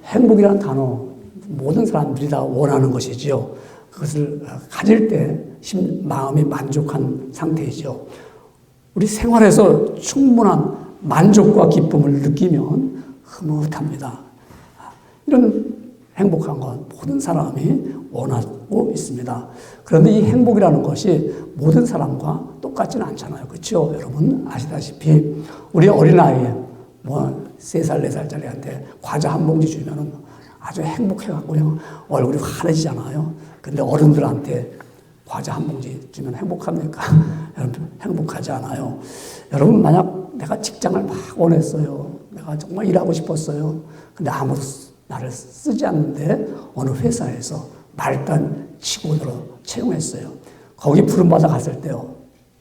행복이라는 단어, 모든 사람들이 다 원하는 것이지요. 그것을 가질 때 마음이 만족한 상태이죠. 우리 생활에서 충분한 만족과 기쁨을 느끼면 흐뭇합니다. 이런 행복한 건 모든 사람이 원하고 있습니다. 그런데 이 행복이라는 것이 모든 사람과 똑같지는 않잖아요. 그렇죠? 여러분 아시다시피 우리 어린아이에 3살, 4살짜리한테 과자 한 봉지 주면은 아주 행복해갖고 그냥 얼굴이 환해지잖아요. 근데 어른들한테 과자 한 봉지 주면 행복합니까? 여러분 행복하지 않아요. 여러분 만약 내가 직장을 막 원했어요. 내가 정말 일하고 싶었어요. 근데 아무도 나를 쓰지 않는데 어느 회사에서 말단 직원으로 채용했어요. 거기 부름받아 갔을 때요.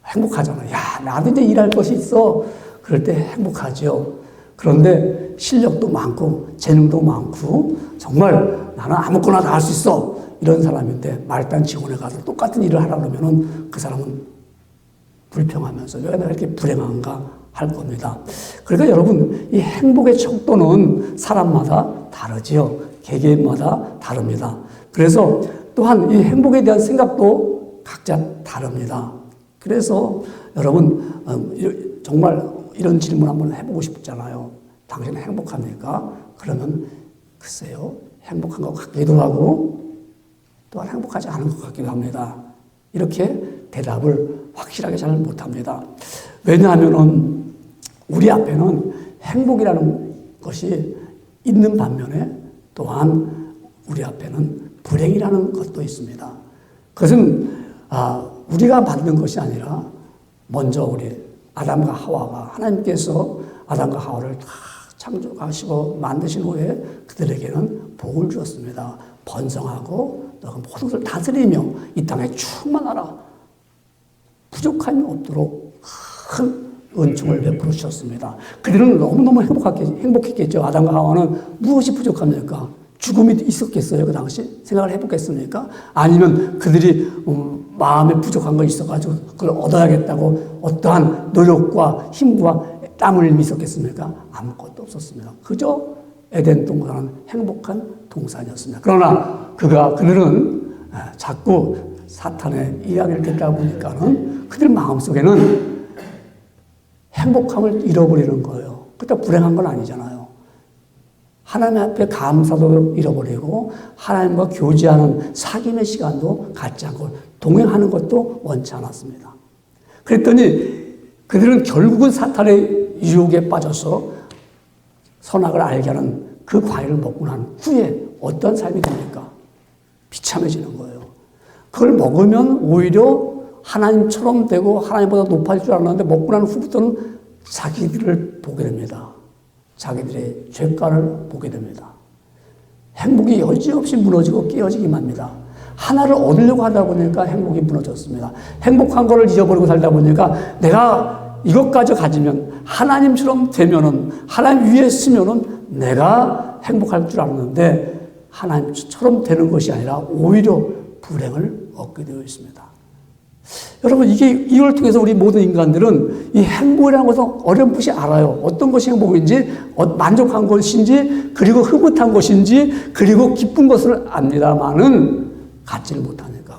행복하잖아요. 야, 나도 이제 일할 것이 있어. 그럴 때 행복하죠. 그런데 실력도 많고 재능도 많고 정말 나는 아무거나 다 할 수 있어. 이런 사람인데 말단 직원에 가서 똑같은 일을 하라 그러면은 그 사람은 불평하면서 왜 내가 이렇게 불행한가 할 겁니다. 그러니까 여러분 이 행복의 척도는 사람마다 다르지요. 개개인마다 다릅니다. 그래서 또한 이 행복에 대한 생각도 각자 다릅니다. 그래서 여러분 정말 이런 질문 한번 해보고 싶잖아요. 당신은 행복합니까? 그러면 글쎄요. 행복한 것 같기도 하고 또한 행복하지 않은 것 같기도 합니다. 이렇게 대답을 확실하게 잘 못합니다. 왜냐하면 우리 앞에는 행복이라는 것이 있는 반면에 또한 우리 앞에는 불행이라는 것도 있습니다. 그것은 우리가 받는 것이 아니라 먼저 우리 아담과 하와가 하나님께서 아담과 하와를 다 창조하시고 만드신 후에 그들에게는 복을 주었습니다. 번성하고 모든 것을 다스리며 이 땅에 충만하라. 부족함이 없도록 큰 은총을 베풀어 주셨습니다. 그들은 너무너무 행복했겠죠. 아담과 하와는 무엇이 부족합니까? 죽음이 있었겠어요? 그 당시 생각을 해보겠습니까? 아니면 그들이 마음에 부족한 것이 있어가지고 그걸 얻어야겠다고 어떠한 노력과 힘과 땀을 흘림이 있었겠습니까? 아무것도 없었습니다. 그저 에덴 동산은 행복한 동산이었습니다. 그러나 그들은 자꾸 사탄의 이야기를 듣다 보니까는 그들 마음속에는 행복함을 잃어버리는 거예요. 그때 불행한 건 아니잖아요. 하나님 앞에 감사도 잃어버리고 하나님과 교제하는 사귐의 시간도 갖지 않고 동행하는 것도 원치 않았습니다. 그랬더니 그들은 결국은 사탄의 유혹에 빠져서 선악을 알게 하는 그 과일을 먹고 난 후에 어떤 삶이 됩니까? 비참해지는 거예요. 그걸 먹으면 오히려 하나님처럼 되고 하나님보다 높아질 줄 알았는데 먹고 난 후부터는 자기들을 보게 됩니다. 자기들의 죄가를 보게 됩니다. 행복이 여지없이 무너지고 깨어지기만 합니다. 하나를 얻으려고 하다 보니까 행복이 무너졌습니다. 행복한 것을 잊어버리고 살다 보니까 내가 이것까지 가지면 하나님처럼 되면은 하나님 위에 쓰면은 내가 행복할 줄 알았는데 하나님처럼 되는 것이 아니라 오히려 불행을 얻게 되어 있습니다. 여러분 이걸 통해서 우리 모든 인간들은 이 행복이라는 것을 어렴풋이 알아요. 어떤 것이 행복인지 만족한 것인지 그리고 흐뭇한 것인지 그리고 기쁜 것을 압니다마는 갖지를 못하니까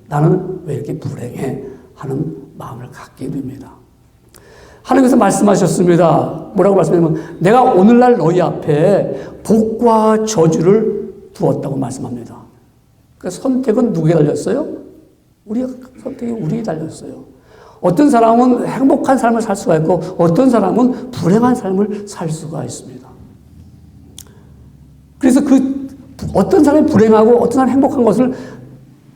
나는 왜 이렇게 불행해 하는 마음을 갖게 됩니다. 하나님께서 말씀하셨습니다. 뭐라고 말씀하냐면 내가 오늘날 너희 앞에 복과 저주를 두었다고 말씀합니다. 그 선택은 누구에 달렸어요? 선택이 우리에 달렸어요. 어떤 사람은 행복한 삶을 살 수가 있고 어떤 사람은 불행한 삶을 살 수가 있습니다. 그래서 어떤 사람이 불행하고 어떤 사람이 행복한 것을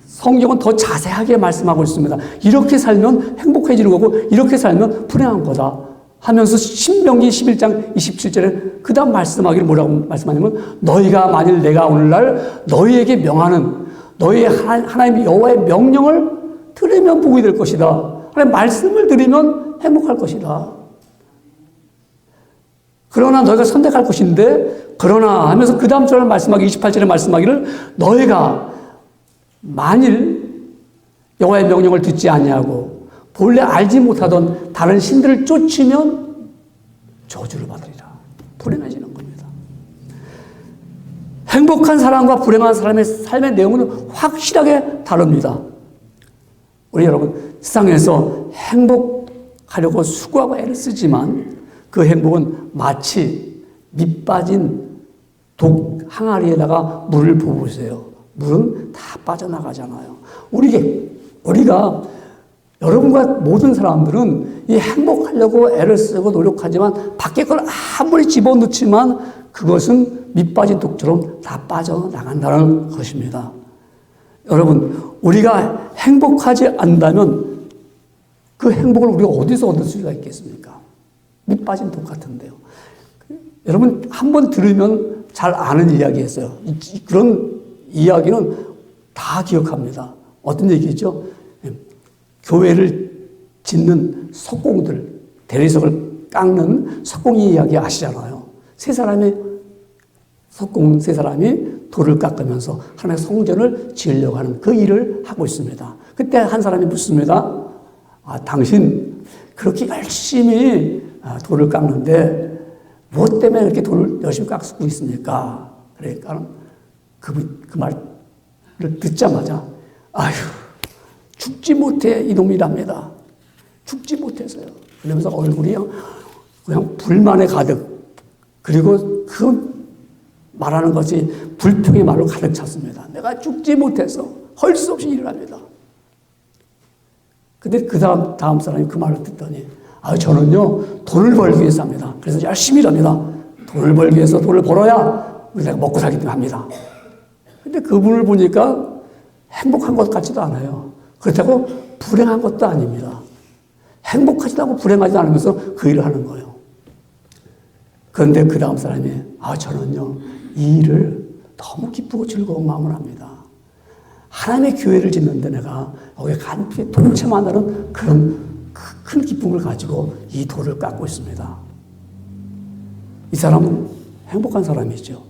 성경은 더 자세하게 말씀하고 있습니다. 이렇게 살면 행복해지는 거고 이렇게 살면 불행한 거다 하면서 신명기 11장 27절에 그 다음 말씀하기를 뭐라고 말씀하냐면 너희가 만일 내가 오늘날 너희에게 명하는 너희 하나님 여호와의 명령을 들으면 복이 될 것이다. 하나님 말씀을 들으면 행복할 것이다. 그러나 너희가 선택할 것인데 그러나 하면서 그 다음 절을 말씀하기 28절에 말씀하기를 너희가 만일 여호와의 명령을 듣지 아니하고 본래 알지 못하던 다른 신들을 쫓으면 저주를 받으리라. 불행해지는 겁니다. 행복한 사람과 불행한 사람의 삶의 내용은 확실하게 다릅니다. 우리 여러분, 세상에서 행복하려고 수고하고 애를 쓰지만 그 행복은 마치 밑 빠진 독 항아리에다가 물을 부으세요. 물은 다 빠져나가잖아요. 우리가 여러분과 모든 사람들은 이 행복하려고 애를 쓰고 노력하지만 밖에 걸 아무리 집어넣지만 그것은 밑 빠진 독처럼 다 빠져나간다는 것입니다. 여러분, 우리가 행복하지 않다면 그 행복을 우리가 어디서 얻을 수가 있겠습니까? 밑 빠진 독 같은데요. 여러분, 한번 들으면 잘 아는 이야기였어요. 그런 이야기는 다 기억합니다. 어떤 얘기죠? 교회를 짓는 석공들, 대리석을 깎는 석공이 이야기 아시잖아요. 세 사람이 돌을 깎으면서 하나님의 성전을 지으려고 하는 그 일을 하고 있습니다. 그때 한 사람이 묻습니다. 당신 그렇게 열심히 돌을 깎는데 무엇 때문에 이렇게 돌을 열심히 깎고 있습니까? 그러니까 그 말을 듣자마자 아휴, 죽지 못해 이놈이랍니다. 죽지 못해서요. 그러면서 얼굴이 그냥 불만에 가득, 그리고 그 말하는 것이 불평의 말로 가득 찼습니다. 내가 죽지 못해서 할 수 없이 일을 합니다. 근데 그 다음 사람이 그 말을 듣더니 저는요 돈을 벌기 위해서 합니다. 그래서 열심히 일합니다. 돈을 벌기 위해서 돈을 벌어야 내가 먹고 살기 때문에 합니다. 근데 그분을 보니까 행복한 것 같지도 않아요. 그렇다고 불행한 것도 아닙니다. 행복하지도 않고 불행하지도 않으면서 그 일을 하는 거예요. 그런데 그 다음 사람이 저는요 이 일을 너무 기쁘고 즐거운 마음을 합니다. 하나님의 교회를 짓는데 내가 여기에 간피에 동참한다는 그런 큰 기쁨을 가지고 이 돌을 깎고 있습니다. 이 사람은 행복한 사람이죠.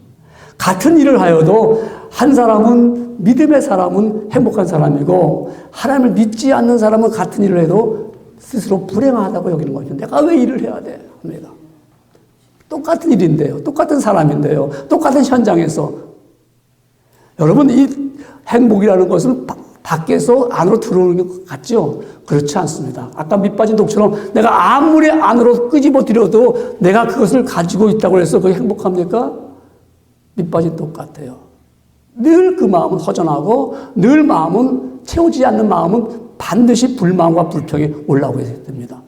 같은 일을 하여도 한 사람은 믿음의 사람은 행복한 사람이고 하나님을 믿지 않는 사람은 같은 일을 해도 스스로 불행하다고 여기는 거죠. 내가 왜 일을 해야 돼? 합니다. 똑같은 일인데요. 똑같은 사람인데요. 똑같은 현장에서. 여러분, 이 행복이라는 것은 밖에서 안으로 들어오는 것 같죠? 그렇지 않습니다. 아까 밑빠진 독처럼 내가 아무리 안으로 끄집어 들여도 내가 그것을 가지고 있다고 해서 그게 행복합니까? 밑빠진 독 같아요. 늘 그 마음은 허전하고 늘 마음은 채우지 않는 마음은 반드시 불만과 불평이 올라오게 됩니다.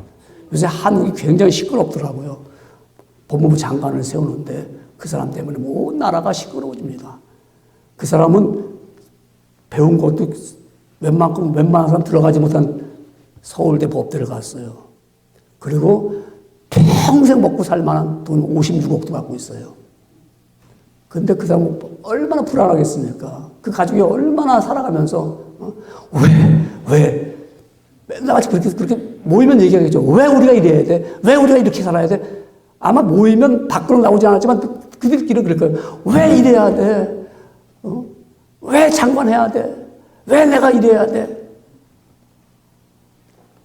요새 한국이 굉장히 시끄럽더라고요. 법무부 장관을 세우는데 그 사람 때문에 온 나라가 시끄러워집니다. 그 사람은 배운 것도 웬만한 사람 들어가지 못한 서울대 법대를 갔어요. 그리고 평생 먹고 살 만한 돈 56억도 갖고 있어요. 근데 그 사람은 얼마나 불안하겠습니까? 그 가족이 얼마나 살아가면서 왜 맨날 같이 그렇게 모이면 얘기하겠죠. 왜 우리가 이래야 돼? 왜 우리가 이렇게 살아야 돼? 아마 모이면 밖으로 나오지 않았지만 그들끼리 그럴 거예요. 왜 이래야 돼? 왜 장관해야 돼? 왜 내가 이래야 돼?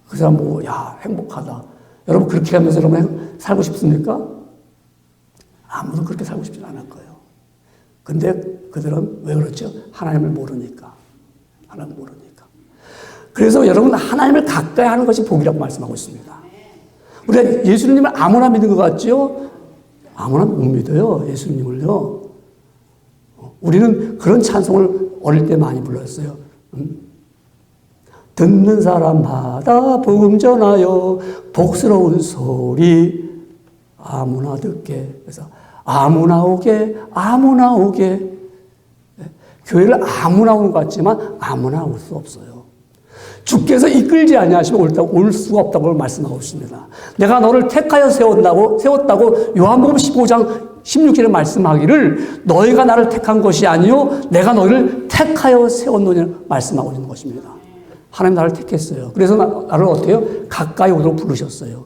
그 사람 보고 행복하다. 여러분 그렇게 하면서 여러분 살고 싶습니까? 아무도 그렇게 살고 싶지 않을 거예요. 근데 그들은 왜 그렇죠? 하나님을 모르니까. 하나님을 모르니까. 그래서 여러분 하나님을 가까이 하는 것이 복이라고 말씀하고 있습니다. 우리가 예수님을 아무나 믿는 것 같죠? 아무나 못 믿어요. 예수님을요. 우리는 그런 찬송을 어릴 때 많이 불렀어요. 듣는 사람마다 복음 전하여 복스러운 소리 아무나 듣게. 그래서 아무나 오게, 아무나 오게. 교회를 아무나 오는 것 같지만 아무나 올 수 없어요. 주께서 이끌지 아니하시면 올 수가 없다고 말씀하고 있습니다. 내가 너를 택하여 세웠다고 요한복음 15장 16절에 말씀하기를 너희가 나를 택한 것이 아니요 내가 너희를 택하여 세웠노니 말씀하고 있는 것입니다. 하나님 나를 택했어요. 그래서 나를 어떻게 해요? 가까이 오도록 부르셨어요.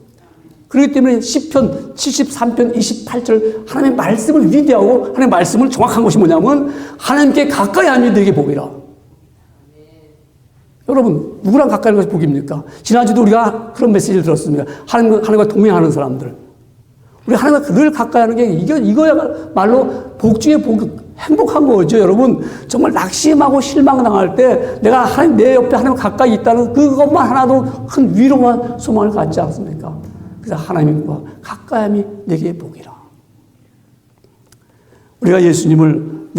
그렇기 때문에 시편 73편 28절 하나님의 말씀을 위대하고 하나님의 말씀을 정확한 것이 뭐냐면 하나님께 가까이 하는 이들에게 복이라. 여러분 누구랑 가까이 하는 것이 복입니까? 지난주도 우리가 그런 메시지를 들었습니다. 하나님과 동행하는 사람들. 우리 하나님과 늘 가까이 하는 게 이거야말로 복 중에 복, 행복한 거죠, 여러분. 정말 낙심하고 실망당할 때 내가 하나님, 내 옆에 하나님 가까이 있다는 그것만 하나도 큰 위로와 소망을 갖지 않습니까? 그래서 하나님과 가까이함이 내게 복이라. 우리가 예수님을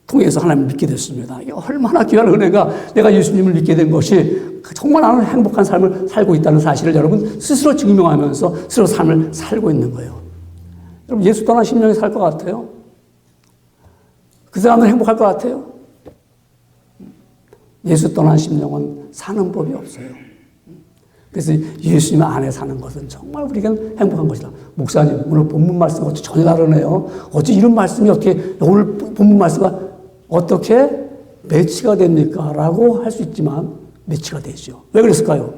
통해서 하나님을 믿게 됐습니다. 이게 얼마나 귀한 은혜가, 내가 예수님을 믿게 된 것이 정말 나는 행복한 삶을 살고 있다는 사실을 여러분 스스로 증명하면서 스스로 삶을 살고 있는 거예요. 여러분, 예수 떠난 심령이 살 것 같아요? 그 사람은 행복할 것 같아요? 예수 떠난 심령은 사는 법이 없어요. 그래서 예수님 안에 사는 것은 정말 우리에게는 행복한 것이다. 목사님, 오늘 본문 말씀과 전혀 다르네요. 어째 이런 말씀이 어떻게, 오늘 본문 말씀과 어떻게 매치가 됩니까? 라고 할 수 있지만 매치가 되죠. 왜 그랬을까요?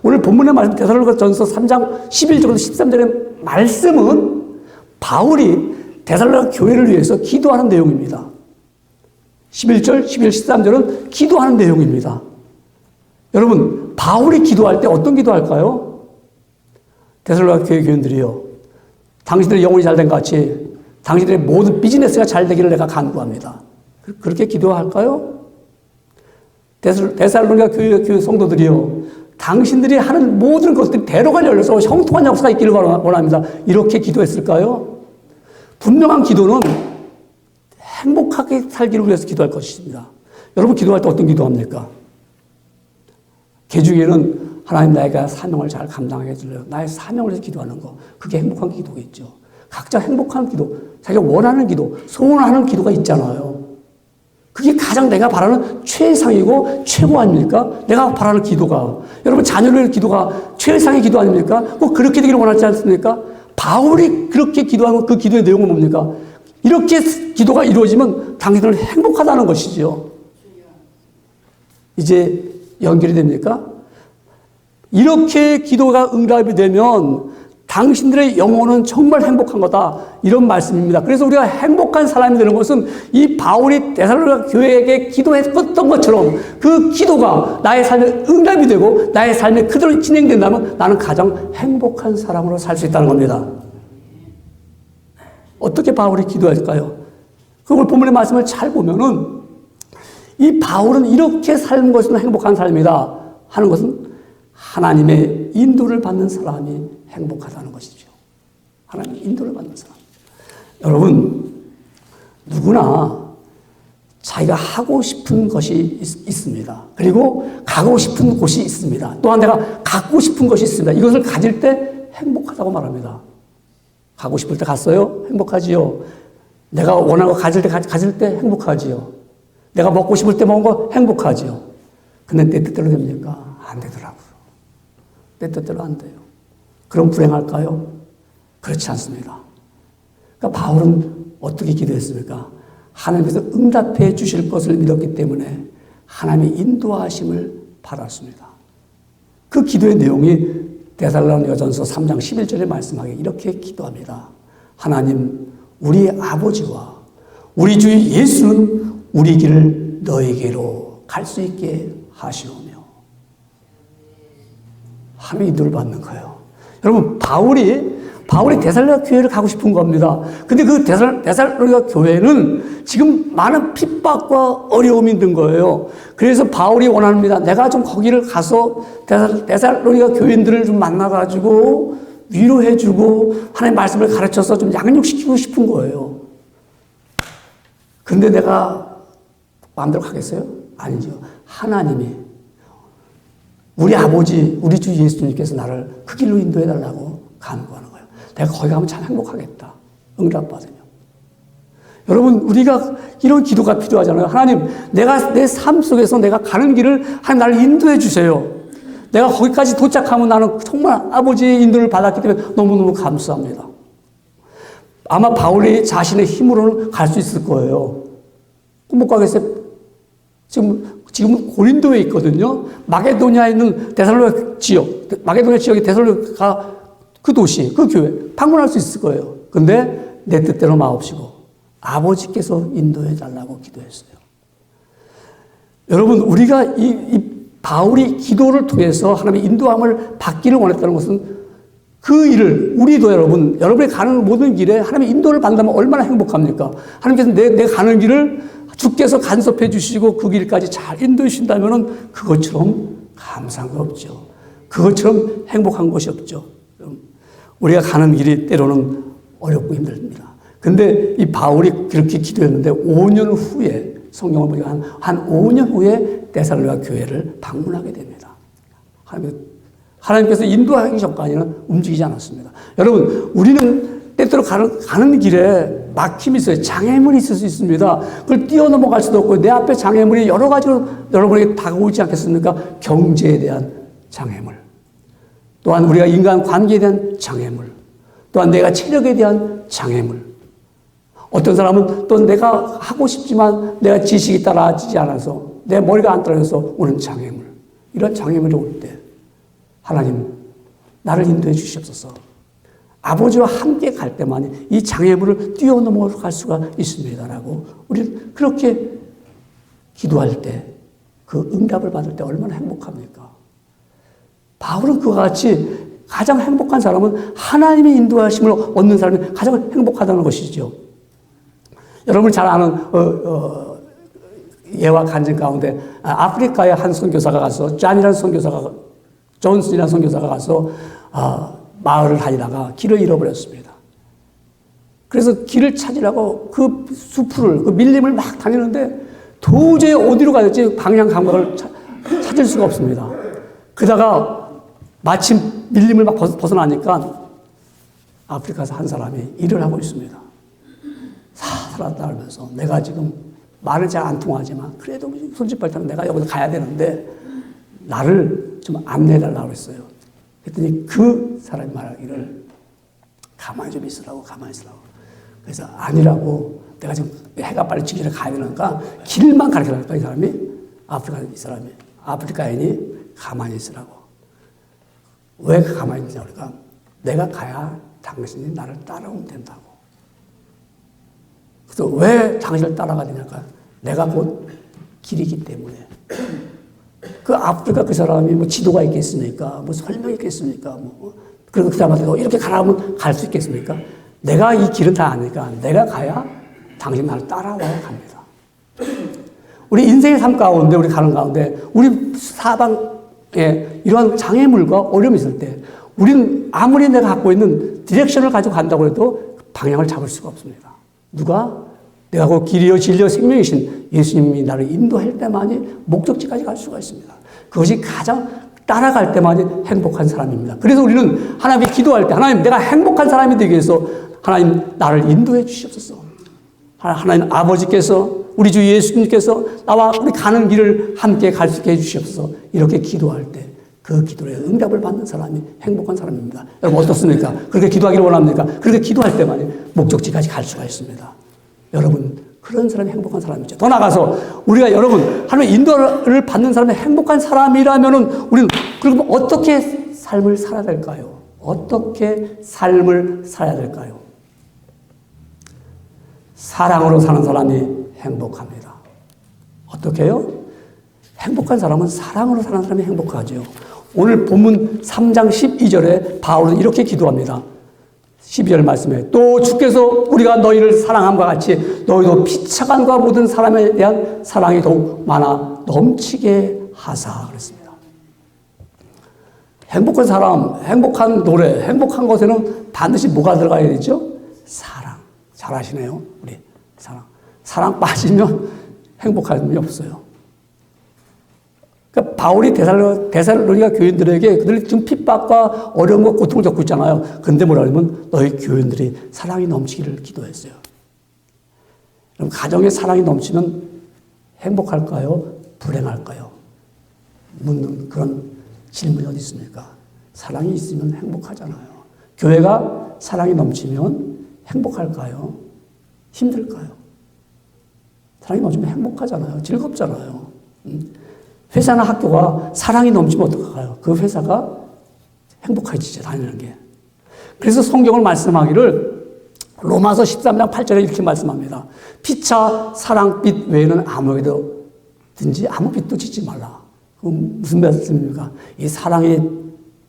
오늘 본문의 말씀, 데살로니가전서 3장 11절부터 13절의 말씀은 바울이 데살로니가 교회를 위해서 기도하는 내용입니다. 11절, 12절, 13절은 기도하는 내용입니다. 여러분, 바울이 기도할 때 어떤 기도할까요? 데살로니가 교회 교인들이요, 당신들의 영혼이 잘된 같이 당신들의 모든 비즈니스가 잘 되기를 내가 간구합니다. 그렇게 기도할까요? 데살로니가 교회 성도들이요, 당신들이 하는 모든 것들이 대로가 열려서 형통한 역사가 있기를 원합니다. 이렇게 기도했을까요? 분명한 기도는 행복하게 살기를 위해서 기도할 것입니다. 여러분, 기도할 때 어떤 기도합니까? 그 중에는 하나님, 내가 사명을 잘 감당하게 해주려 나의 사명을 위해서 기도하는 거, 그게 행복한 기도겠죠. 각자 행복한 기도, 자기가 원하는 기도, 소원하는 기도가 있잖아요. 그게 가장 내가 바라는 최상이고 최고 아닙니까? 내가 바라는 기도가, 여러분 자녀를 위한 기도가 최상의 기도 아닙니까? 꼭 그렇게 되기를 원하지 않습니까? 바울이 그렇게 기도하고 그 기도의 내용은 뭡니까? 이렇게 기도가 이루어지면 당신들은 행복하다는 것이죠. 이제 연결이 됩니까? 이렇게 기도가 응답이 되면 당신들의 영혼은 정말 행복한 거다, 이런 말씀입니다. 그래서 우리가 행복한 사람이 되는 것은 이 바울이 데살로니가 교회에게 기도했던 것처럼 그 기도가 나의 삶에 응답이 되고 나의 삶에 그대로 진행된다면 나는 가장 행복한 사람으로 살 수 있다는 겁니다. 어떻게 바울이 기도했을까요? 그걸 본문의 말씀을 잘 보면은 이 바울은 이렇게 사는 것은 행복한 삶이다 하는 것은 하나님의 인도를 받는 사람이 행복하다는 것이죠. 하나님의 인도를 받는 사람. 여러분, 누구나 자기가 하고 싶은 것이 있습니다. 그리고 가고 싶은 곳이 있습니다. 또한 내가 갖고 싶은 것이 있습니다. 이것을 가질 때 행복하다고 말합니다. 가고 싶을 때 갔어요? 행복하지요. 내가 원하는 거 가질 때 행복하지요. 내가 먹고 싶을 때 먹은 거 행복하지요. 근데 내 뜻대로 됩니까? 안 되더라고요. 내 뜻대로 안 돼요. 그럼 불행할까요? 그렇지 않습니다. 그러니까 바울은 어떻게 기도했습니까? 하나님께서 응답해 주실 것을 믿었기 때문에 하나님의 인도하심을 받았습니다. 그 기도의 내용이 데살로니가전서 3장 11절에 말씀하게 이렇게 기도합니다. 하나님, 우리 아버지와 우리 주 예수는 우리 길을 너에게로 갈 수 있게 하시오며. 하나님의 인도를 받는 거예요. 여러분, 바울이 데살로니가 교회를 가고 싶은 겁니다. 근데 그 데살로니가 교회는 지금 많은 핍박과 어려움이 있는 거예요. 그래서 바울이 원합니다. 내가 좀 거기를 가서 데살로니가 교인들을 좀 만나가지고 위로해주고 하나님의 말씀을 가르쳐서 좀 양육시키고 싶은 거예요. 근데 내가 마음대로 가겠어요? 아니죠. 하나님이, 우리 아버지, 우리 주 예수님께서 나를 그 길로 인도해달라고 간구하는 거예요. 내가 거기 가면 참 행복하겠다. 응답받으면. 여러분, 우리가 이런 기도가 필요하잖아요. 하나님, 내가 내 삶 속에서 내가 가는 길을 하나님 나를 인도해 주세요. 내가 거기까지 도착하면 나는 정말 아버지의 인도를 받았기 때문에 너무너무 감사합니다. 아마 바울이 자신의 힘으로는 갈 수 있을 거예요. 못 가겠어요. 지금은 고린도에 있거든요. 마게도니아에 있는 데살로니가 지역, 마게도니아 지역이 데살로니가 그 도시, 그 교회 방문할 수 있을 거예요. 근데 내 뜻대로 마옵시고 아버지께서 인도해 달라고 기도했어요. 여러분, 우리가 이 바울이 기도를 통해서 하나님의 인도함을 받기를 원했다는 것은 그 일을 우리도 여러분이 가는 모든 길에 하나님의 인도를 받는다면 얼마나 행복합니까? 하나님께서 내 가는 길을 주께서 간섭해 주시고 그 길까지 잘 인도해 주신다면 그것처럼 감사한 거 없죠. 그것처럼 행복한 것이 없죠. 우리가 가는 길이 때로는 어렵고 힘듭니다. 근데 이 바울이 그렇게 기도했는데 5년 후에 성경을 보니까 한 5년 후에 데살로니가 교회를 방문하게 됩니다. 하나님께서 인도하기 전까지는 움직이지 않았습니다. 여러분, 우리는 때때로 가는 길에 막힘이 있어요. 장애물이 있을 수 있습니다. 그걸 뛰어넘어갈 수도 없고 내 앞에 장애물이 여러 가지로 여러분에게 다가오지 않겠습니까? 경제에 대한 장애물, 또한 우리가 인간 관계에 대한 장애물, 또한 내가 체력에 대한 장애물, 어떤 사람은 또 내가 하고 싶지만 내가 지식이 따라지지 않아서 내 머리가 안 따라서 오는 장애물, 이런 장애물이 올 때 하나님 나를 인도해 주시옵소서. 아버지와 함께 갈 때만 이 장애물을 뛰어넘어갈 수가 있습니다라고 우리는 그렇게 기도할 때 그 응답을 받을 때 얼마나 행복합니까? 바울은 그와 같이 가장 행복한 사람은 하나님의 인도하심을 얻는 사람이 가장 행복하다는 것이죠. 여러분 잘 아는 예와 간증 가운데 아프리카의 한 선교사가 가서 존슨이라는 선교사가 가서 마을을 다니다가 길을 잃어버렸습니다. 그래서 길을 찾으려고 그 숲을, 그 밀림을 막 다니는데 도저히 어디로 가야 될지 방향 감각을 찾을 수가 없습니다. 그러다가 마침 밀림을 막 벗어나니까 아프리카에서 한 사람이 일을 하고 있습니다. 살았다 하면서 내가 지금 말은 잘 안 통하지만 그래도 손짓발타면 내가 여기서 가야 되는데 나를 좀 안내해달라고 했어요. 그랬더니 그 사람이 말하기를 가만히 좀 있으라고. 그래서 아니라고, 내가 지금 해가 빨리 지기를 가야 되니까 길만 가르쳐달라. 이 사람이 아프리카인이 가만히 있으라고. 왜 가만히 있냐 그러니까 내가 가야 당신이 나를 따라오면 된다고. 그래서 왜 당신을 따라가야 되냐니까 내가 곧 길이기 때문에. 그 아프리카 그 사람이 뭐 지도가 있겠습니까? 뭐 설명이 있겠습니까? 그리고 그 사람한테 이렇게 가라면 갈 수 있겠습니까? 내가 이 길은 다 아니까 내가 가야 당신 나를 따라와야 갑니다. 우리 인생의 삶 가운데, 우리 가는 가운데, 우리 사방에 이러한 장애물과 어려움이 있을 때, 우리는 아무리 내가 갖고 있는 디렉션을 가지고 간다고 해도 방향을 잡을 수가 없습니다. 누가? 내가 그 길이요 진리요 생명이신 예수님이 나를 인도할 때만이 목적지까지 갈 수가 있습니다. 그것이 가장 따라갈 때만이 행복한 사람입니다. 그래서 우리는 하나님께 기도할 때 하나님 내가 행복한 사람이 되기 위해서 하나님 나를 인도해 주시옵소서. 하나님 아버지께서 우리 주 예수님께서 나와 우리 가는 길을 함께 갈 수 있게 해주시옵소서. 이렇게 기도할 때 그 기도에 응답을 받는 사람이 행복한 사람입니다. 여러분 어떻습니까? 그렇게 기도하기를 원합니까? 그렇게 기도할 때만이 목적지까지 갈 수가 있습니다. 여러분 그런 사람이 행복한 사람이죠. 더 나아가서 우리가 여러분 하나님의 인도를 받는 사람이 행복한 사람이라면은 우리는 그럼 어떻게 삶을 살아야 될까요? 어떻게 삶을 살아야 될까요? 사랑으로 사는 사람이 행복합니다. 어떻게요? 행복한 사람은 사랑으로 사는 사람이 행복하죠. 오늘 본문 3장 12절에 바울은 이렇게 기도합니다. 12절 말씀에 또 주께서 우리가 너희를 사랑함과 같이 너희도 피차간과 모든 사람에 대한 사랑이 더욱 많아 넘치게 하사 그랬습니다. 행복한 사람, 행복한 노래, 행복한 것에는 반드시 뭐가 들어가야 되죠? 사랑. 잘 아시네요. 우리 사랑. 사랑 빠지면 행복함이 없어요. 그러니까 바울이 데살로니가 교인들에게 그들이 지금 핍박과 어려움과 고통을 겪고 있잖아요. 근데 뭐라 그러면 너희 교인들이 사랑이 넘치기를 기도했어요. 그럼 가정에 사랑이 넘치면 행복할까요? 불행할까요? 묻는 그런 질문이 어디 있습니까? 사랑이 있으면 행복하잖아요. 교회가 사랑이 넘치면 행복할까요? 힘들까요? 사랑이 넘치면 행복하잖아요. 즐겁잖아요. 회사나 학교가 사랑이 넘치면 어떡할까요? 그 회사가 행복해지죠, 다니는 게. 그래서 성경을 말씀하기를 로마서 13장 8절에 이렇게 말씀합니다. 피차 사랑빛 외에는 아무에게든지 아무 빛도 짓지 말라. 그건 무슨 말씀입니까? 이 사랑이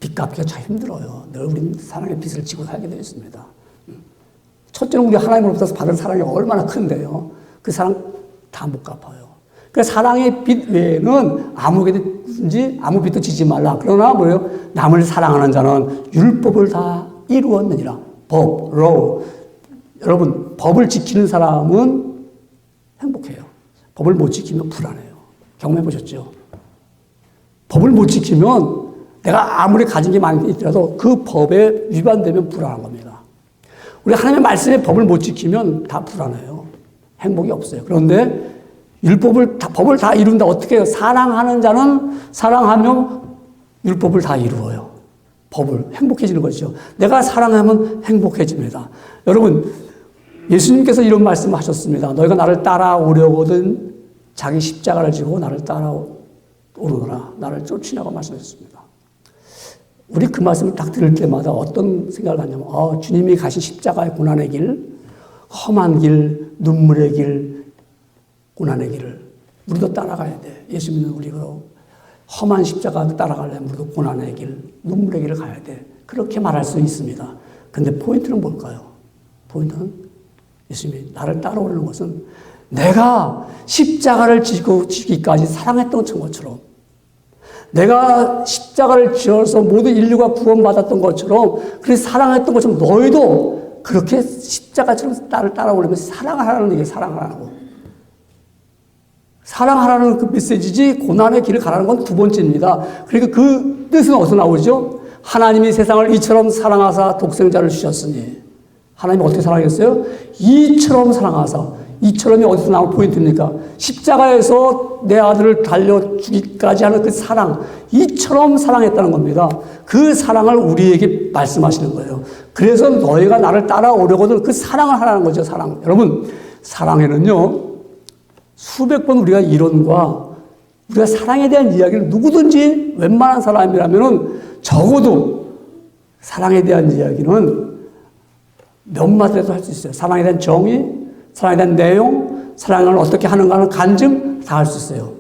빚 갚기가 참 힘들어요. 늘 우리는 사랑의 빚을 지고 살게 되어 있습니다. 첫째는 우리 하나님으로부터 받은 사랑이 얼마나 큰데요. 그 사랑 다 못 갚아요. 그러니까 사랑의 빚 외에는 아무에게든지 아무 빚도 지지 말라. 그러나 뭐예요? 남을 사랑하는 자는 율법을 다 이루었느니라. 법, law. 여러분, 법을 지키는 사람은 행복해요. 법을 못 지키면 불안해요. 경험해 보셨죠? 법을 못 지키면 내가 아무리 가진 게 많이 있더라도 그 법에 위반되면 불안한 겁니다. 우리 하나님의 말씀에 법을 못 지키면 다 불안해요. 행복이 없어요. 그런데 법을 다 이룬다. 어떻게 해요? 사랑하는 자는 사랑하며 율법을 다 이루어요. 법을 행복해지는 것이죠. 내가 사랑하면 행복해집니다. 여러분, 예수님께서 이런 말씀을 하셨습니다. 너희가 나를 따라오려거든 자기 십자가를 지고 나를 따라오느라 나를 쫓으냐고 말씀하셨습니다. 우리 그 말씀을 딱 들을 때마다 어떤 생각을 갖냐면 주님이 가신 십자가의 고난의 길, 험한 길, 눈물의 길, 고난의 길을 우리도 따라가야 돼. 예수 믿는 우리가 험한 십자가 따라가려면 우리도 고난의 길, 눈물의 길을 가야 돼. 그렇게 말할 수 있습니다. 근데 포인트는 뭘까요? 포인트는 예수님이 나를 따라오려는 것은 내가 십자가를 지기까지 사랑했던 것처럼 내가 십자가를 지어서 모든 인류가 구원받았던 것처럼 그렇게 사랑했던 것처럼 너희도 그렇게 십자가처럼 나를 따라오려면 사랑하라는 얘기예요. 사랑하라고. 사랑하라는 그 메시지지 고난의 길을 가라는 건 두 번째입니다. 그러니까 그 뜻은 어디서 나오죠? 하나님이 세상을 이처럼 사랑하사 독생자를 주셨으니 하나님이 어떻게 사랑했어요? 이처럼 사랑하사. 이처럼이 어디서 나온 포인트입니까? 십자가에서 내 아들을 달려 주기까지 하는 그 사랑, 이처럼 사랑했다는 겁니다. 그 사랑을 우리에게 말씀하시는 거예요. 그래서 너희가 나를 따라오려거든 그 사랑을 하라는 거죠. 사랑. 여러분, 사랑에는요 수백 번 우리가 이론과 우리가 사랑에 대한 이야기를 누구든지 웬만한 사람이라면은 적어도 사랑에 대한 이야기는 몇 마디라도 할 수 있어요. 사랑에 대한 정의, 사랑에 대한 내용, 사랑을 어떻게 하는가 하는 간증 다 할 수 있어요.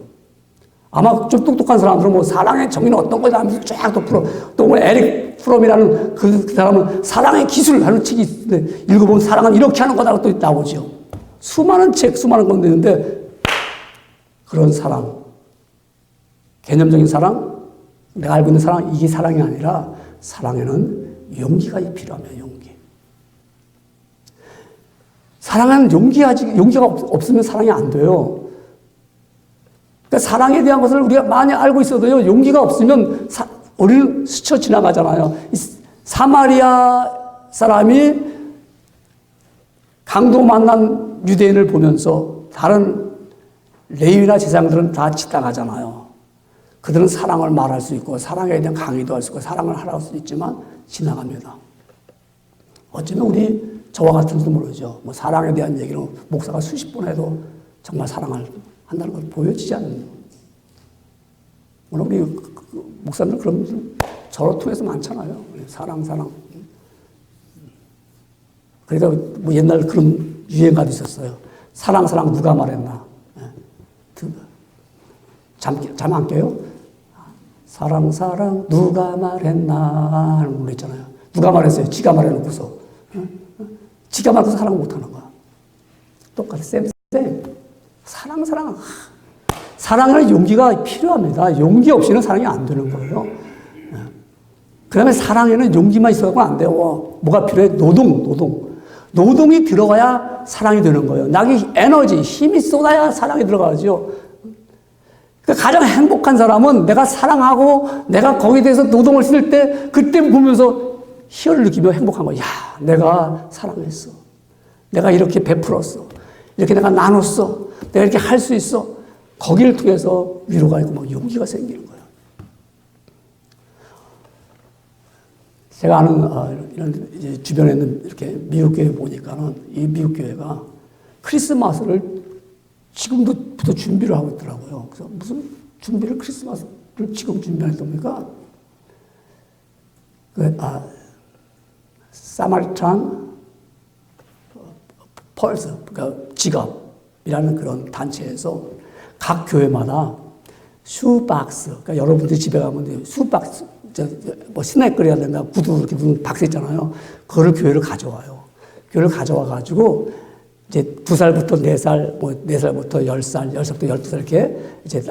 아마 좀 똑똑한 사람들은 뭐 사랑의 정의는 어떤 거다 하면서 쫙 또 풀어. 또 뭐 에릭 프롬이라는 그 사람은 사랑의 기술을 하는 책이 있는데 읽어보면 사랑은 이렇게 하는 거다라고 또 나오죠. 수많은 책, 수많은 건데 있는데 그런 사랑, 개념적인 사랑, 내가 알고 있는 사랑, 이게 사랑이 아니라 사랑에는 용기가 필요합니다. 용기. 사랑은 용기가 없으면 사랑이 안 돼요. 그러니까 사랑에 대한 것을 우리가 많이 알고 있어도요, 용기가 없으면 우리는 스쳐 지나가잖아요. 사마리아 사람이 강도 만난 유대인을 보면서 다른 레위나 제사장들은 다 지당하잖아요. 그들은 사랑을 말할 수 있고 사랑에 대한 강의도 할 수 있고 사랑을 하라고 수 있지만 지나갑니다. 어쩌면 우리 저와 같은지도 모르죠. 뭐 사랑에 대한 얘기를 목사가 수십 번 해도 정말 사랑을 한다는 걸 보여지지 않는. 물론 우리 목사님들 그런 분들 저를 통해서 많잖아요. 사랑. 그러니까 뭐 옛날 그런 유행가도 있었어요. 사랑 누가 말했나. 잠 안 깨요? 사랑 누가 말했나 하는 거 있잖아요. 누가 말했어요? 지가 말해놓고서. 지가 말해서 사랑을 못하는 거야. 똑같아. 쌤. 사랑. 사랑에는 용기가 필요합니다. 용기 없이는 사랑이 안 되는 거예요. 그 다음에 사랑에는 용기만 있어서는 안 돼요. 뭐가 필요해? 노동이 들어가야 사랑이 되는 거예요. 나기 에너지, 힘이 쏟아야 사랑이 들어가죠. 그러니까 가장 행복한 사람은 내가 사랑하고 내가 거기에 대해서 노동을 쓸 때 그때 보면서 희열을 느끼며 행복한 거야. 야, 내가 사랑했어. 내가 이렇게 베풀었어. 이렇게 내가 나눴어. 내가 이렇게 할 수 있어. 거기를 통해서 위로가 있고 막 용기가 생기는 거예요. 제가 아는 이런 이제 주변에 있는 이렇게 미국 교회 보니까는 이 미국 교회가 크리스마스를 지금부터 준비를 하고 있더라고요. 그래서 무슨 준비를 크리스마스를 지금 준비했답니까? 사마리탄 펄스, 그러니까 지갑이라는 그런 단체에서 각 교회마다 슈박스, 그러니까 여러분들이 집에 가면 슈박스, 뭐 스낵글이라든가 구두 이렇게 둔 박스 있잖아요. 그거를 교회를 가져와요. 교회를 가져와가지고 이제 2살부터 4살, 뭐 4살부터 10살, 10살부터 12살 이렇게 이제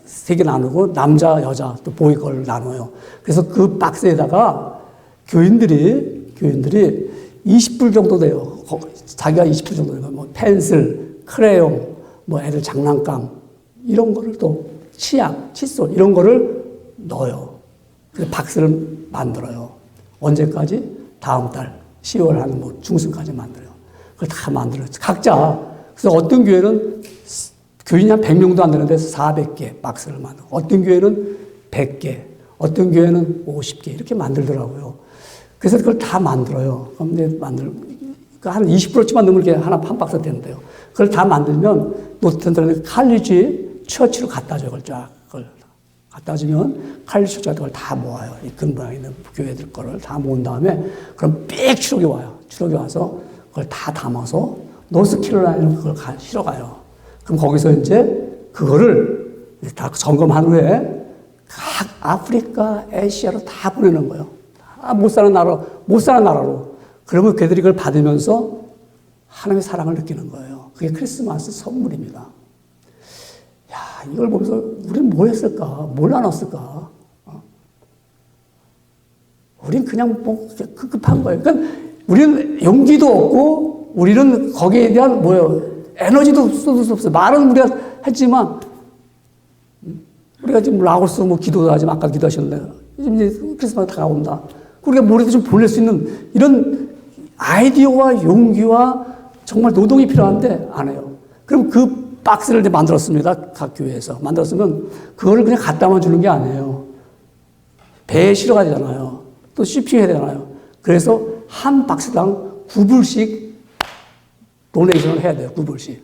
세 개 나누고 남자, 여자 또 보이걸 나눠요. 그래서 그 박스에다가 교인들이 20불 정도 돼요. 자기가 20불 정도 돼요. 뭐 펜슬, 크레용, 뭐 애들 장난감 이런 거를 또 치약, 칫솔 이런 거를 넣어요. 그래서 박스를 만들어요. 언제까지? 다음 달 10월 한 뭐 중순까지 만들어요. 그걸 다 만들어요. 각자. 그래서 어떤 교회는 교인이 한 100명도 안 되는데 400개 박스를 만들고, 어떤 교회는 100개, 어떤 교회는 50개 이렇게 만들더라고요. 그래서 그걸 다 만들어요. 그런데 한 20%쯤만 넣으면 이렇게 한 박스 되는데요. 그걸 다 만들면 노트랜드 칼리지 처치로 갖다 줘요. 그걸 갖다 주면 칼리지 처치가 그걸 다 모아요. 이 근방에 있는 교회들 거를 다 모은 다음에 그럼 빽 추록이 와요. 추록이 와서 그걸 다 담아서 노스캐롤라이나로 그걸 실어가요. 그럼 거기서 이제 그거를 다 점검한 후에 각 아프리카, 아시아로 다 보내는 거예요. 다 못 사는 나라로. 그러면 걔들이 그걸 받으면서 하나님의 사랑을 느끼는 거예요. 그게 크리스마스 선물입니다. 야, 이걸 보면서 우리는 뭐 했을까? 뭘 나눴을까? 우린 그냥 뭐 급한 거예요. 그러니까 우리는 용기도 없고, 우리는 거기에 대한 에너지도 쏟을 수 없어요. 말은 우리가 했지만, 우리가 지금 라오스 뭐 기도도 하지만 아까 기도하셨는데, 이제 크리스마스 다가온다. 우리가 뭐라도 좀 보낼 수 있는 이런 아이디어와 용기와 정말 노동이 필요한데 안 해요. 그럼 그 박스를 이제 만들었습니다. 각 교회에서. 만들었으면 그거를 그냥 갖다만 주는 게 아니에요. 배에 실어가야 되잖아요. 또 shipping 해야 되잖아요. 그래서 한 박스당 9불씩 도네이션을 해야 돼요. 9불씩.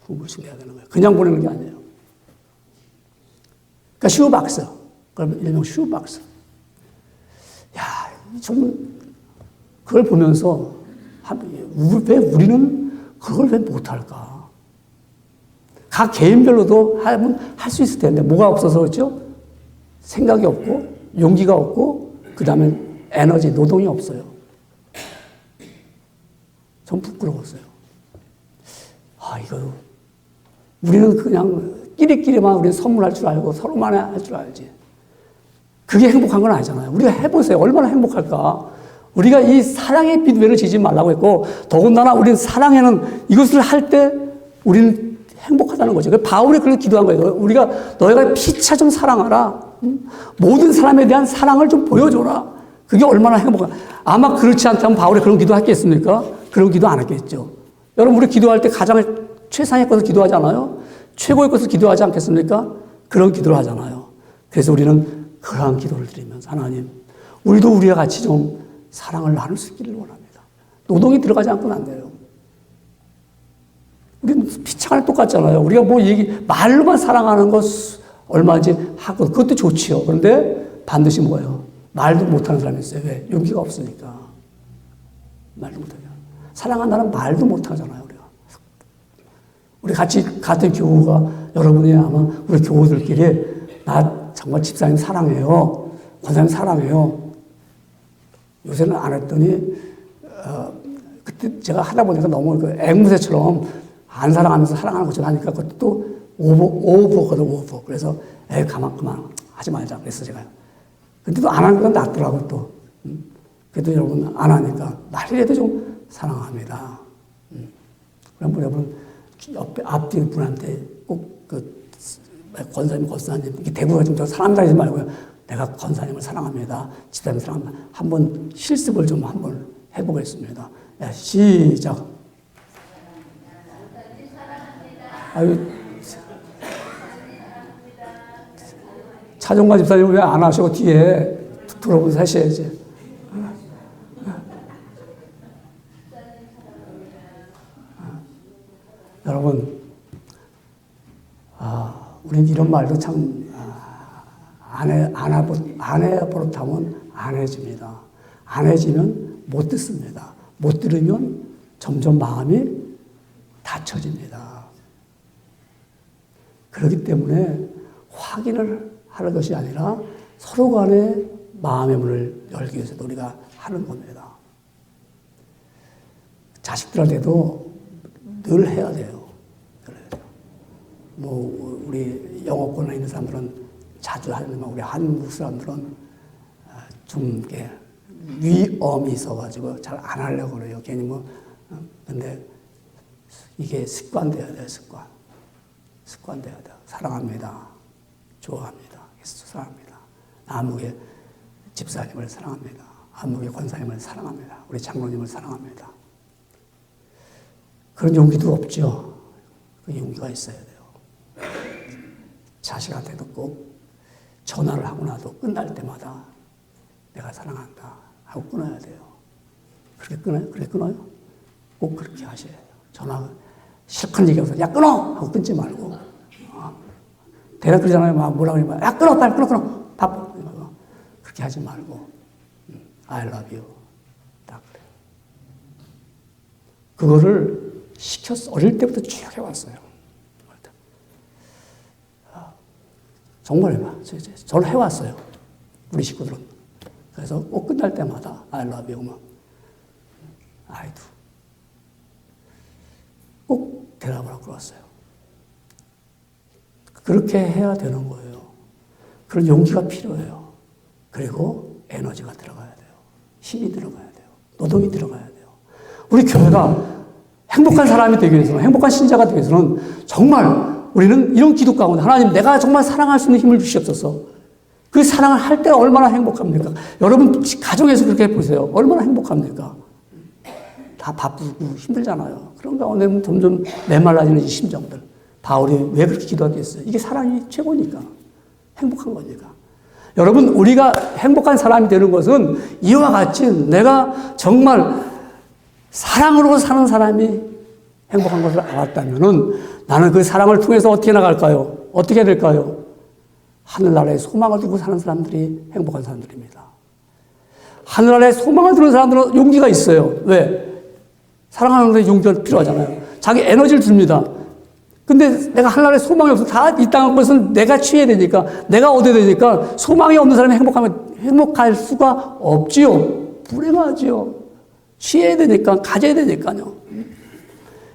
9불씩 내야 되는 거예요. 그냥 보내는 게 아니에요. 그러니까 슈박스. 그러면 일명 슈박스. 야, 좀 그걸 보면서 왜 우리는 그걸 왜 못할까? 각 개인별로도 하면 할 수 있을 텐데 뭐가 없어서 그렇죠? 생각이 없고 용기가 없고 그 다음에 에너지, 노동이 없어요. 전 부끄러웠어요. 이거 우리는 그냥 끼리끼리만 우리는 선물할 줄 알고 서로만 할 줄 알지. 그게 행복한 건 아니잖아요. 우리가 해보세요. 얼마나 행복할까? 우리가 이 사랑의 빛 외를 지지 말라고 했고, 더군다나 우리는 사랑에는 이것을 할 때 우리는 행복하다는 거죠. 바울이 그렇게 기도한 거예요. 너희가 피차 좀 사랑하라. 모든 사람에 대한 사랑을 좀 보여줘라. 그게 얼마나 행복한. 아마 그렇지 않다면 바울이 그런 기도 했겠습니까? 그런 기도 안 했겠죠. 여러분, 우리 기도할 때 가장 최상의 것을 기도하잖아요. 최고의 것을 기도하지 않겠습니까? 그런 기도를 하잖아요. 그래서 우리는 그러한 기도를 드리면서 하나님, 우리도 우리와 같이 좀 사랑을 나눌 수 있기를 원합니다. 노동이 들어가지 않고는 안 돼요. 우리는 피차간에 똑같잖아요. 우리가 말로만 사랑하는 것 얼마인지 하고, 그것도 좋지요. 그런데 반드시 뭐예요? 말도 못하는 사람이 있어요. 왜? 용기가 없으니까. 말도 못하죠. 사랑한다는 말도 못하잖아요, 우리가. 우리 같은 교우가, 여러분이 아마 우리 교우들끼리, 나 정말 집사님 사랑해요. 권사님 사랑해요. 요새는 안 했더니, 그때 제가 하다 보니까 너무 앵무새처럼 안 사랑하면서 사랑하는 것처럼 하니까 그것도 오버거든, 오버. 그래서, 그만, 하지 말자. 그랬어, 제가. 근데 또 안 하는 건 낫더라고, 또. 그래도 여러분, 안 하니까, 말이라도 좀 사랑합니다. 그럼 여러분, 앞뒤 분한테 꼭 권사님, 이렇게 대부가 좀 사랑합니다 하지 말고요. 내가 권사님을 사랑합니다. 집사님 사랑합니다. 한번 실습을 좀 한번 해보겠습니다. 야, 시작. 차종관 집사님 왜 안 하시고 뒤에 들어보면서 하셔야지. 여러분, 우린 이런 말도 참, 안 해버릇하면 안 해집니다. 안 해지면 못 듣습니다. 못 들으면 점점 마음이 닫혀집니다. 그렇기 때문에 확인을 하는 것이 아니라 서로 간에 마음의 문을 열기 위해서도 우리가 하는 겁니다. 자식들한테도 늘 해야 돼요. 뭐 우리 영어권에 있는 사람들은 자주 하지만 우리 한국 사람들은 좀 이렇게 위엄이 있어가지고 잘 안 하려고 그래요. 괜히 뭐 근데 이게 습관돼야 돼요. 습관돼야 돼요. 사랑합니다. 좋아합니다. 예수 사랑합니다. 아무개 집사님을 사랑합니다. 아무개 권사님을 사랑합니다. 우리 장로님을 사랑합니다. 그런 용기도 없죠. 그 용기가 있어야 돼요. 자식한테도 꼭 전화를 하고 나도 끝날 때마다 내가 사랑한다 하고 끊어야 돼요. 그렇게 끊어요? 그래 끊어요? 꼭 그렇게 하셔야 돼요. 전화 실컷 얘기하면서 야 끊어! 하고 끊지 말고 대략 그러잖아요. 막 뭐라고 하면 야 끊어! 빨리 끊어! 바빠! 그렇게 하지 말고 I love you 딱 그래요. 그거를 시켰어. 어릴 때부터 쭉 해왔어요. 정말 저는 해왔어요. 우리 식구들은. 그래서 꼭 끝날 때마다 I love you, I do. 꼭 대답을 하고 그랬어요. 그렇게 해야 되는 거예요. 그런 용기가 필요해요. 그리고 에너지가 들어가야 돼요. 힘이 들어가야 돼요. 노동이 들어가야 돼요. 우리 교회가 행복한 사람이 되기 위해서는, 행복한 신자가 되기 위해서는 정말 우리는 이런 기도 가운데 하나님 내가 정말 사랑할 수 있는 힘을 주시옵소서. 그 사랑을 할 때 얼마나 행복합니까? 여러분 가정에서 그렇게 해보세요. 얼마나 행복합니까? 다 바쁘고 힘들잖아요. 그런 가운데 점점 메말라지는 이 심정들. 바울이 왜 그렇게 기도하겠어요? 이게 사랑이 최고니까. 행복한 거니까. 여러분 우리가 행복한 사람이 되는 것은 이와 같이 내가 정말 사랑으로 사는 사람이 행복한 것을 알았다면은 나는 그 사랑을 통해서 어떻게 나갈까요? 어떻게 될까요? 하늘나라에 소망을 두고 사는 사람들이 행복한 사람들입니다. 하늘나라에 소망을 두는 사람들은 용기가 있어요. 왜? 사랑하는 데 용기가 필요하잖아요. 자기 에너지를 줍니다. 근데 내가 하늘나라에 소망이 없어. 다 이 땅의 것은 내가 취해야 되니까, 내가 얻어야 되니까 소망이 없는 사람이 행복할 수가 없지요. 불행하지요. 취해야 되니까, 가져야 되니까요.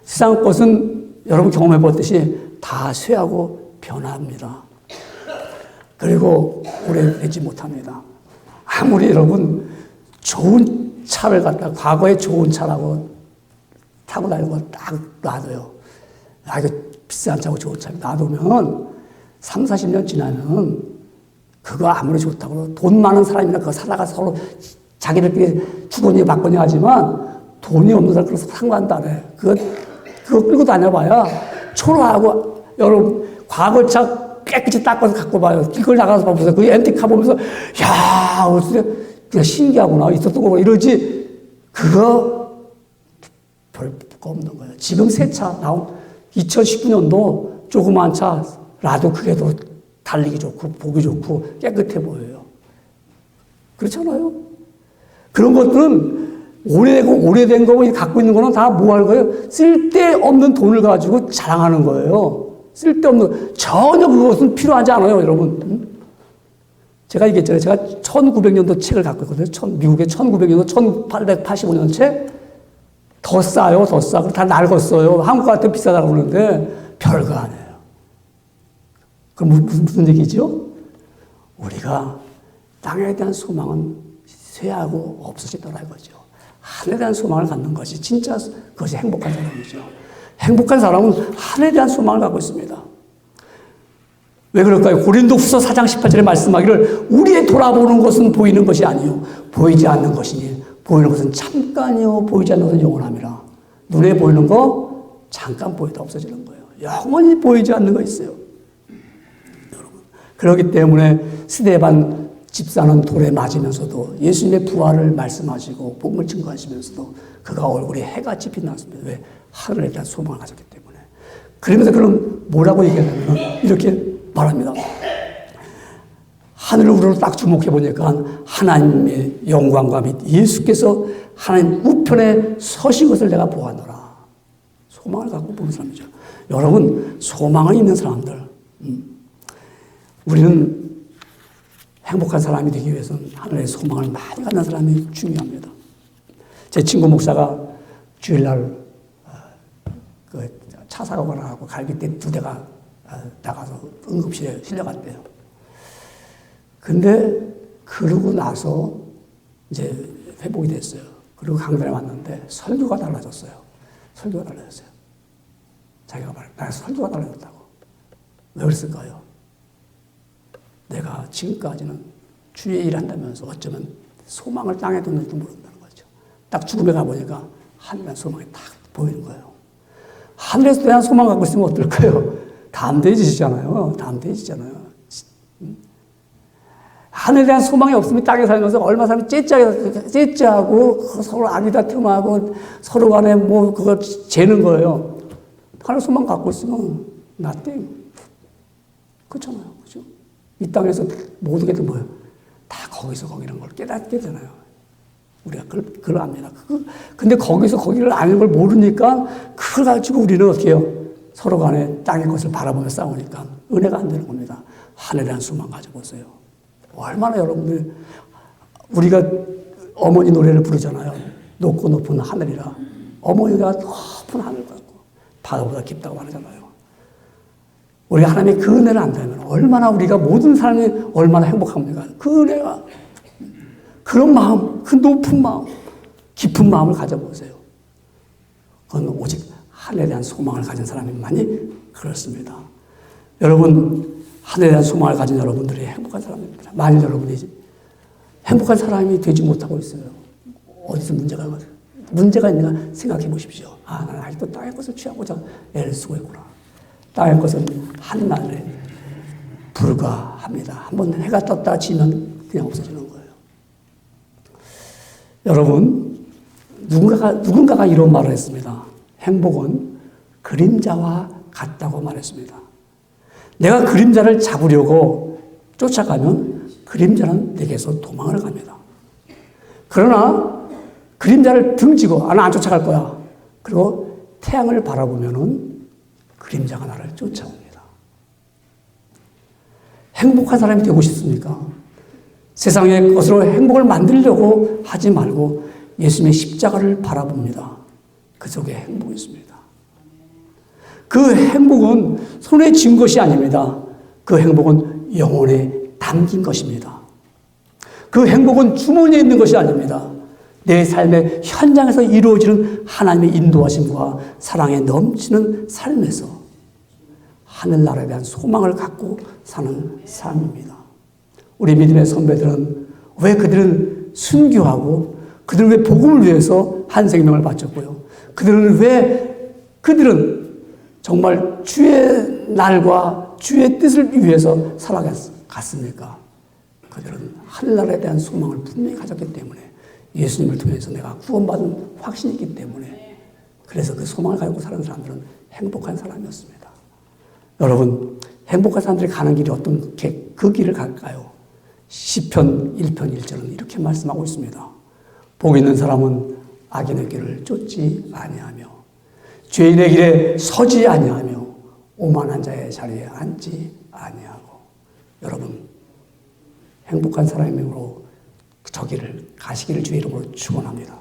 세상 것은 여러분 경험해 보듯이 다 쇠하고 변합니다. 그리고 오래되지 못합니다. 아무리 여러분 좋은 차를 갖다 과거에 좋은 차라고 타고 다니고 딱 놔둬요. 아, 이거 비싼 차고 좋은 차 놔두면 3, 40년 지나면 그거 아무리 좋다고 돈 많은 사람이나 그거 사다가 서로 자기들끼리 주거니 받거니 하지만 돈이 없는 사람 그래서 상관도 안 해. 그거 끌고 다녀봐야 초라하고 여러분 과거차 깨끗이 닦아서 갖고 봐요. 길거리 나가서 봐보세요. 그 앤틱카 보면서 야 어떻게 그냥 신기하구나 있었던 거 이러지 그거 별거 없는 거예요. 지금 새 차 나온 2019년도 조그만 차라도 그게 더 달리기 좋고 보기 좋고 깨끗해 보여요. 그렇잖아요. 그런 것들은 오래된 거 갖고 있는 거는 다 뭐 할 거예요? 쓸데없는 돈을 가지고 자랑하는 거예요. 쓸데없는, 전혀 그것은 필요하지 않아요, 여러분. 제가 얘기했잖아요. 제가 1900년도 책을 갖고 있거든요. 미국의 1900년도 1885년 책. 더 싸요, 더 싸. 다 낡았어요. 한국 같은 비싸다고 그러는데 별거 아니에요. 그럼 무슨 얘기죠? 우리가 땅에 대한 소망은 쇠하고 없어지더라 이거죠. 하늘에 대한 소망을 갖는 것이 진짜 그것이 행복한 사람이죠. 행복한 사람은 하늘에 대한 소망을 갖고 있습니다. 왜 그럴까요? 고린도후서 4장 18절에 말씀하기를 우리의 돌아보는 것은 보이는 것이 아니요 보이지 않는 것이니 보이는 것은 잠깐이요 보이지 않는 것은 영원함이라. 눈에 보이는 거 잠깐 보이다 없어지는 거예요. 영원히 보이지 않는 거 있어요. 여러분. 그렇기 때문에 스데반 집사는 돌에 맞으면서도 예수님의 부활을 말씀하시고 복음을 증거하시면서도 그가 얼굴이 해같이 빛났습니다. 왜? 하늘에 대한 소망을 가졌기 때문에. 그러면서 그럼 뭐라고 얘기하냐면 이렇게 말합니다. 하늘을 우러러 딱 주목해 보니까 하나님의 영광과 및 예수께서 하나님 우편에 서신 것을 내가 보았노라. 소망을 갖고 보는 사람이죠. 여러분 소망을 있는 사람들 우리는 행복한 사람이 되기 위해서는 하늘의 소망을 많이 갖는 사람이 중요합니다. 제 친구 목사가 주일날 차 사고가 나고 갈비뼈 2대가 나가서 응급실에 실려갔대요. 근데 그러고 나서 이제 회복이 됐어요. 그리고 강단에 왔는데 설교가 달라졌어요. 설교가 달라졌어요. 자기가 말해, 나 설교가 달라졌다고. 왜 그랬을까요? 내가 지금까지는 주의 일을 한다면서 어쩌면 소망을 땅에 뒀는지 모른다는 거죠. 딱 죽음에 가보니까 하늘의 소망이 딱 보이는 거예요. 하늘에서 대한 소망 갖고 있으면 어떨까요? 담대해지잖아요. 담대해지잖아요. 하늘에 대한 소망이 없으면 땅에 살면서 얼마 사람이 째째하고 서로 아기다툼하고 서로 간에 뭐 그거 재는 거예요. 하늘 소망 갖고 있으면 나땡. 그렇잖아요. 그죠? 이 땅에서 모든 게 뭐예요? 다 거기서 거기라는 걸 깨닫게 되잖아요. 우리가 그걸 압니다. 근데 거기서 거기를 아는 걸 모르니까 그걸 가지고 우리는 어떻게 해요? 서로 간에 땅의 것을 바라보며 싸우니까 은혜가 안 되는 겁니다. 하늘에 대한 소망 가져보세요. 얼마나 여러분들, 우리가 어머니 노래를 부르잖아요. 높고 높은 하늘이라. 어머니가 높은 하늘 같고 바다보다 깊다고 말하잖아요. 우리가 하나님의 그 은혜를 안다면 얼마나 우리가 모든 사람이 얼마나 행복합니까? 그 은혜가, 그런 마음, 그 높은 마음, 깊은 마음을 가져보세요. 그건 오직 하늘에 대한 소망을 가진 사람만이 그렇습니다. 여러분, 하늘에 대한 소망을 가진 여러분들이 행복한 사람입니다. 만일 여러분이 행복한 사람이 되지 못하고 있어요. 어디서 문제가 있는가 생각해 보십시오. 아, 나는 아직도 땅의 것을 취하고자 애를 쓰고 있구나. 땅의 것은 한날에 불과합니다. 한번 해가 떴다 지면 그냥 없어지는 거예요. 여러분, 누군가가 이런 말을 했습니다. 행복은 그림자와 같다고 말했습니다. 내가 그림자를 잡으려고 쫓아가면 그림자는 내게서 도망을 갑니다. 그러나 그림자를 등지고 난 안 쫓아갈 거야. 그리고 태양을 바라보면은 그림자가 나를 쫓아옵니다. 행복한 사람이 되고 싶습니까? 세상의 것으로 행복을 만들려고 하지 말고 예수님의 십자가를 바라봅니다. 그 속에 행복이 있습니다. 그 행복은 손에 쥔 것이 아닙니다. 그 행복은 영혼에 담긴 것입니다. 그 행복은 주머니에 있는 것이 아닙니다. 내 삶의 현장에서 이루어지는 하나님의 인도하심과 사랑에 넘치는 삶에서 하늘나라에 대한 소망을 갖고 사는 삶입니다. 우리 믿음의 선배들은 왜 그들은 순교하고 그들은 왜 복음을 위해서 한 생명을 바쳤고요. 그들은 정말 주의 날과 주의 뜻을 위해서 살아갔습니까? 그들은 하늘나라에 대한 소망을 분명히 가졌기 때문에 예수님을 통해서 내가 구원받은 확신이 있기 때문에 그래서 그 소망을 가지고 사는 사람들은 행복한 사람이었습니다. 여러분, 행복한 사람들이 가는 길이 어떤 그 길을 갈까요? 시편 1편 1절은 이렇게 말씀하고 있습니다. 복 있는 사람은 악인의 길을 쫓지 아니하며 죄인의 길에 서지 아니하며 오만한 자의 자리에 앉지 아니하고. 여러분, 행복한 사람으로 저 길을 가시기를 주의 이름으로 축원합니다.